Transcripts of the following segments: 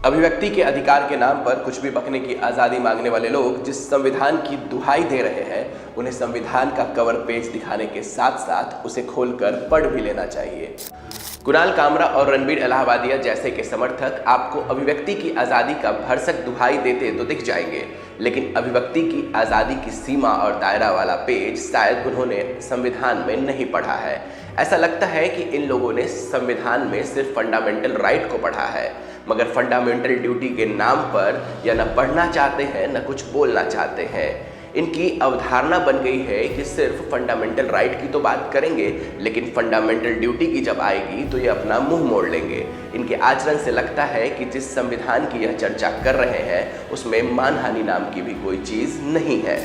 अभिव्यक्ति के अधिकार के नाम पर कुछ भी बकने की आज़ादी मांगने वाले लोग जिस संविधान की दुहाई दे रहे हैं, उन्हें संविधान का कवर पेज दिखाने के साथ साथ उसे खोलकर पढ़ भी लेना चाहिए। कुणाल कामरा और रणबीर इलाहाबादिया जैसे के समर्थक आपको अभिव्यक्ति की आज़ादी का भरसक दुहाई देते तो दिख जाएंगे, लेकिन अभिव्यक्ति की आज़ादी की सीमा और दायरा वाला पेज शायद उन्होंने संविधान में नहीं पढ़ा है। ऐसा लगता है कि इन लोगों ने संविधान में सिर्फ फंडामेंटल राइट को पढ़ा है, मगर फंडामेंटल ड्यूटी के नाम पर या न पढ़ना चाहते हैं न कुछ बोलना चाहते हैं। इनकी अवधारणा बन गई है कि सिर्फ फंडामेंटल राइट की तो बात करेंगे, लेकिन फंडामेंटल ड्यूटी की जब आएगी तो ये अपना मुंह मोड़ लेंगे। इनके आचरण से लगता है कि जिस संविधान की यह चर्चा कर रहे हैं उसमें मानहानि नाम की भी कोई चीज़ नहीं है।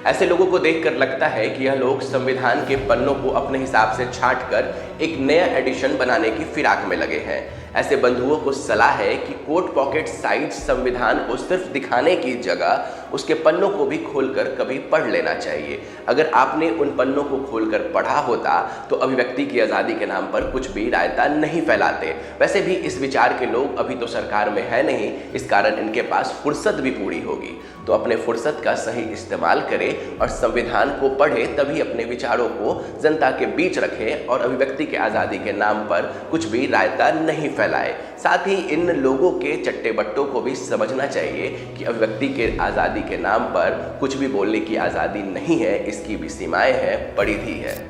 ऐसे लोगों को देखकर लगता है कि यह लोग संविधान के पन्नों को अपने हिसाब से छांटकर एक नया एडिशन बनाने की फिराक में लगे हैं। ऐसे बंधुओं को सलाह है कि कोट पॉकेट साइज संविधान को सिर्फ दिखाने की जगह उसके पन्नों को भी खोलकर कभी पढ़ लेना चाहिए। अगर आपने उन पन्नों को खोलकर पढ़ा होता तो अभिव्यक्ति की आज़ादी के नाम पर कुछ भी रायता नहीं फैलाते। वैसे भी इस विचार के लोग अभी तो सरकार में है नहीं, इस कारण इनके पास फुर्सत भी पूरी होगी। तो अपने फुर्सत का सही इस्तेमाल करें और संविधान को पढ़े, तभी अपने विचारों को जनता के बीच रखें और अभिव्यक्ति की आज़ादी के नाम पर कुछ भी रायता नहीं फैलाए। साथ ही इन लोगों के चट्टे बट्टों को भी समझना चाहिए कि अभिव्यक्ति के आज़ादी के नाम पर कुछ भी बोलने की आज़ादी नहीं है, इसकी भी सीमाएं हैं, परिधि है।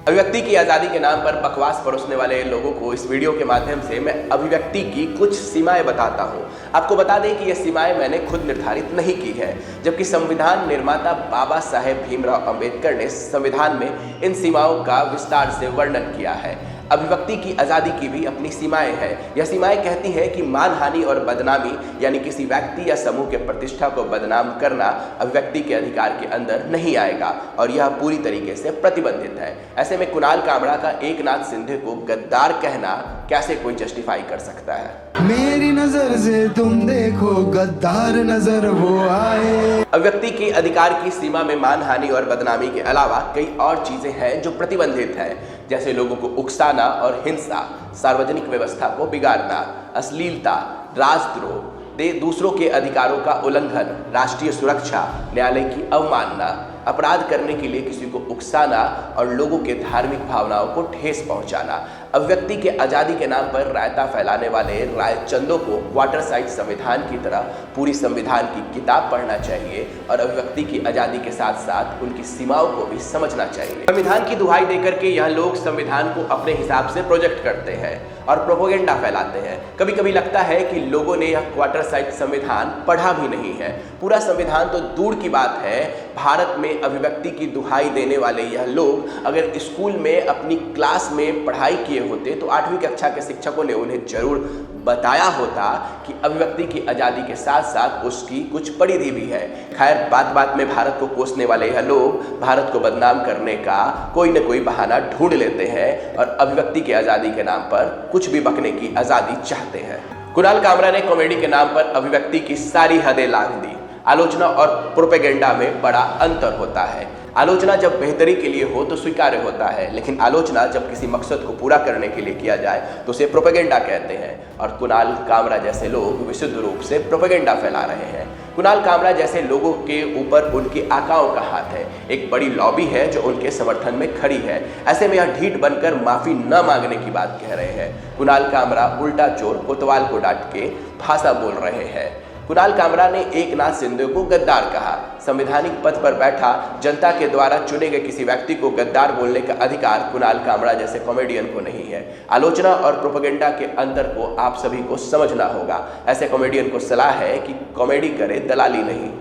अभिव्यक्ति की आज़ादी के नाम पर बकवास परोसने वाले लोगों को इस वीडियो के माध्यम से मैं अभिव्यक्ति की कुछ सीमाएं बताता हूं। आपको बता दें कि ये सीमाएं मैंने खुद निर्धारित नहीं की है, जबकि संविधान निर्माता बाबा साहेब भीमराव अंबेडकर ने संविधान में इन सीमाओं का विस्तार से वर्णन किया है। अभिव्यक्ति की आज़ादी की भी अपनी सीमाएं हैं। यह सीमाएं कहती हैं कि मानहानि और बदनामी यानी किसी व्यक्ति या समूह के प्रतिष्ठा को बदनाम करना अभिव्यक्ति के अधिकार के अंदर नहीं आएगा और यह पूरी तरीके से प्रतिबंधित है। ऐसे में कुणाल कामरा का एकनाथ शिंदे को गद्दार कहना कैसे कोई जस्टिफाई कर सकता है? मेरी नजर से तुम देखो गद्दार नजर वो आए। अभिव्यक्ति के अधिकार की सीमा में मानहानि और बदनामी के अलावा कई और चीजें हैं जो प्रतिबंधित हैं, जैसे लोगों को उकसाना और हिंसा, सार्वजनिक व्यवस्था को बिगाड़ना, अश्लीलता, राजद्रोह, दूसरों के अधिकारों का उल्लंघन, राष्ट्रीय सुरक्षा, न्यायालय की अवमानना, अपराध करने के लिए किसी को उकसाना और लोगों के धार्मिक भावनाओं को ठेस पहुंचाना। अभिव्यक्ति के आज़ादी के नाम पर रायता फैलाने वाले रायचंदों को क्वार्टर साइज संविधान की तरह पूरी संविधान की किताब पढ़ना चाहिए और अभिव्यक्ति की आज़ादी के साथ साथ उनकी सीमाओं को भी समझना चाहिए। संविधान की दुहाई देकर के यह लोग संविधान को अपने हिसाब से प्रोजेक्ट करते हैं और प्रोपोगेंडा फैलाते हैं। कभी कभी लगता है कि लोगों ने यह क्वार्टर साइज संविधान पढ़ा भी नहीं है। पूरा संविधान तो दूर की बात है, भारत में अभिव्यक्ति की दुहाई देने वाले यह लोग अगर स्कूल में अपनी क्लास में पढ़ाई किए होते तो 8वीं कक्षा के शिक्षकों ने उन्हें जरूर बताया होता कि अभिव्यक्ति की आज़ादी के साथ साथ उसकी कुछ परिधि भी है। खैर, बात बात में भारत को कोसने वाले यह लोग भारत को बदनाम करने का कोई न कोई बहाना ढूंढ लेते हैं और अभिव्यक्ति की आज़ादी के नाम पर कुछ भी बकने की आज़ादी चाहते हैं। कुणाल कामरा ने कॉमेडी के नाम पर अभिव्यक्ति की सारी हदें लांघ दी। आलोचना और प्रोपेगेंडा में बड़ा अंतर होता है। आलोचना जब बेहतरी के लिए हो तो स्वीकार्य होता है, लेकिन आलोचना जब किसी मकसद को पूरा करने के लिए किया जाए तो उसे प्रोपेगेंडा कहते हैं और कुणाल कामरा जैसे लोग विशुद्ध रूप से प्रोपेगेंडा फैला रहे हैं। कुणाल कामरा जैसे लोगों के ऊपर उनकी आकाओं का हाथ है। एक बड़ी लॉबी है जो उनके समर्थन में खड़ी है। ऐसे में यह ढीठ बनकर माफ़ी न मांगने की बात कह रहे हैं। कुणाल कामरा उल्टा चोर कोतवाल को डांट के भाषा बोल रहे हैं। कुणाल कामरा ने एकनाथ शिंदे को गद्दार कहा। संवैधानिक पद पर बैठा जनता के द्वारा चुने गए किसी व्यक्ति को गद्दार बोलने का अधिकार कुणाल कामरा जैसे कॉमेडियन को नहीं है। आलोचना और प्रोपेगेंडा के अंतर को आप सभी को समझना होगा। ऐसे कॉमेडियन को सलाह है कि कॉमेडी करे, दलाली नहीं।